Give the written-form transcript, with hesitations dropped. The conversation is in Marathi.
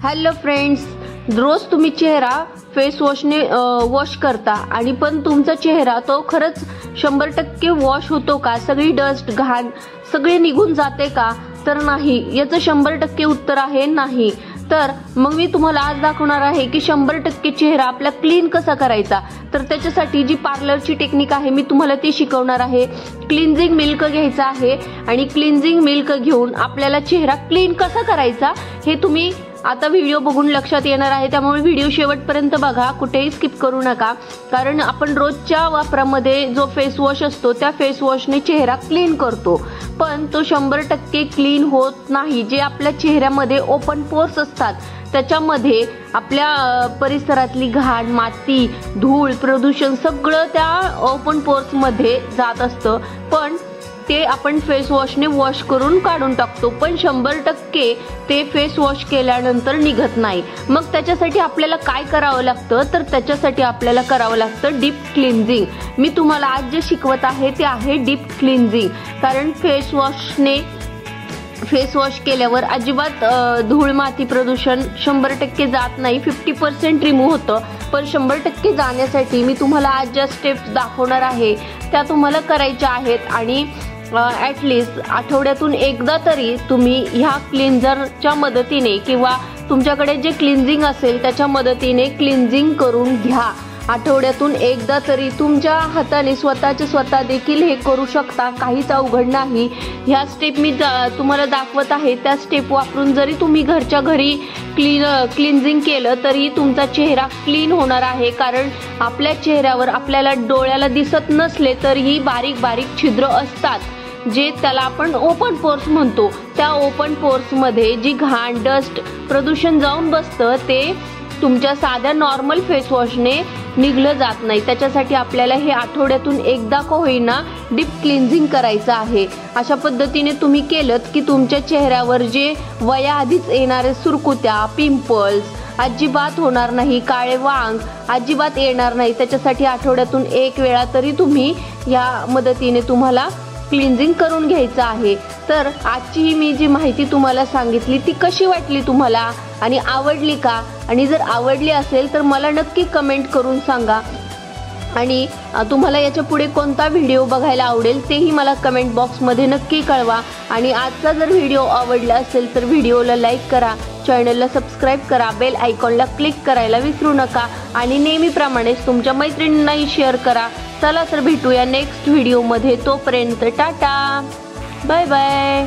हॅलो फ्रेंड्स, रोज तुम्ही चेहरा फेस वॉशने वॉश करता आणि पण तुमचा चेहरा तो खरंच 100% वॉश होतो का? सगळी डस्ट घाण सगळे निघून जाते का? तर नाही, याचं 100% उत्तर आहे नाही. तर मग मी तुम्हाला आज दाखवणार आहे की 100% चेहरा आपला क्लीन कसा करायचा. तर त्याच्यासाठी जी पार्लरची टेक्निक आहे मी तुम्हाला ती शिकवणार आहे. क्लिन्झिंग मिल्क घ्यायचा आहे आणि क्लिन्झिंग मिल्क घेऊन आपल्याला चेहरा क्लीन कसा करायचा हे तुम्ही आता व्हिडिओ बघून लक्षात येणार आहे. त्यामुळे व्हिडिओ शेवटपर्यंत बघा, कुठेही स्किप करू नका. कारण आपण रोजच्या वापरामध्ये जो फेस वॉश असतो त्या फेस वॉशने चेहरा क्लीन करतो, पण तो 100% क्लीन होत नाही. जे आपल्या चेहऱ्यामध्ये ओपन पोर्स असतात त्याच्यामध्ये आपल्या परिसरातली घाण, माती, धूळ, प्रदूषण सगळं त्या ओपन पोर्स मध्ये जात असतं, पण ते आपण फेस वॉशने वॉश करून काढून टाकतो. पण 100% ते फेस वॉश केल्यानंतर निघत नाही. मग त्याच्यासाठी आपल्याला काय करावं लागतं? तर त्याच्यासाठी आपल्याला करावं लागतं डीप क्लिन्झिंग. मी तुम्हाला आज जे शिकवत आहे ते आहे डीप क्लिन्झिंग. कारण फेस वॉश केल्यावर अजिबात धूळ, माती, प्रदूषण 100% जात नाही. 50% रिमूव्ह होतं, पण 100% जाण्यासाठी मी तुम्हाला आज ज्या स्टेप्स दाखवणार आहे त्या तुम्हाला करायच्या आहेत. आणि ॲटलिस्ट आठवड्यातून एकदा तरी तुम्ही ह्या क्लिन्झरच्या मदतीने किंवा तुमच्याकडे जे क्लिन्झिंग असेल त्याच्या मदतीने क्लिन्झिंग करून घ्या. आठवड्यातून एकदा तरी तुमच्या हाताने स्वतः देखील हे करू शकता. काहीच अवघड नाही. ह्या स्टेप मी तुम्हाला दाखवत आहे त्या स्टेप वापरून जरी तुम्ही घरच्या घरी क्लिन्झिंग केलं तरी तुमचा चेहरा क्लीन होणार आहे. कारण आपल्या चेहऱ्यावर आपल्याला डोळ्याला दिसत नसले तरीही बारीक बारीक छिद्र असतात, जे त्याला आपण ओपन पोर्स म्हणतो. त्या ओपन पोर्समध्ये जी घाण, डस्ट, प्रदूषण जाऊन बसतं ते तुमच्या साध्या नॉर्मल फेस वॉशने निघलं जात नाही. त्याच्यासाठी आपल्याला हे आठवड्यातून एकदा का होईना डीप क्लिन्झिंग करायचं आहे. अशा पद्धतीने तुम्ही केलं की तुमच्या चेहऱ्यावर जे वयाआधीच येणारे सुरकुत्या, पिंपल्स अजिबात होणार नाही, काळे वांग अजिबात येणार नाही. त्याच्यासाठी आठवड्यातून एक वेळा तरी तुम्ही या मदतीने तुम्हाला क्लिन्झिंग करून घ्यायचं आहे. तर आजची ही मी जी माहिती तुम्हाला सांगितली ती कशी वाटली तुम्हाला आणि आवडली का? आणि जर आवडली असेल तर मला नक्की कमेंट करून सांगा. आणि तुम्हाला याच्या पुढे कोणता व्हिडिओ बघायला आवडेल तेही मला कमेंट बॉक्समध्ये नक्की कळवा. आणि आजचा जर व्हिडिओ आवडला असेल तर व्हिडिओला लाईक करा, चॅनलला सबस्क्राईब करा, बेल आयकॉनला क्लिक करायला विसरू नका आणि नेहमीप्रमाणेच तुमच्या मैत्रिणींनाही शेअर करा. चला तर भेटूया नेक्स्ट व्हिडिओमध्ये. तोपर्यंत टाटा, बाय बाय.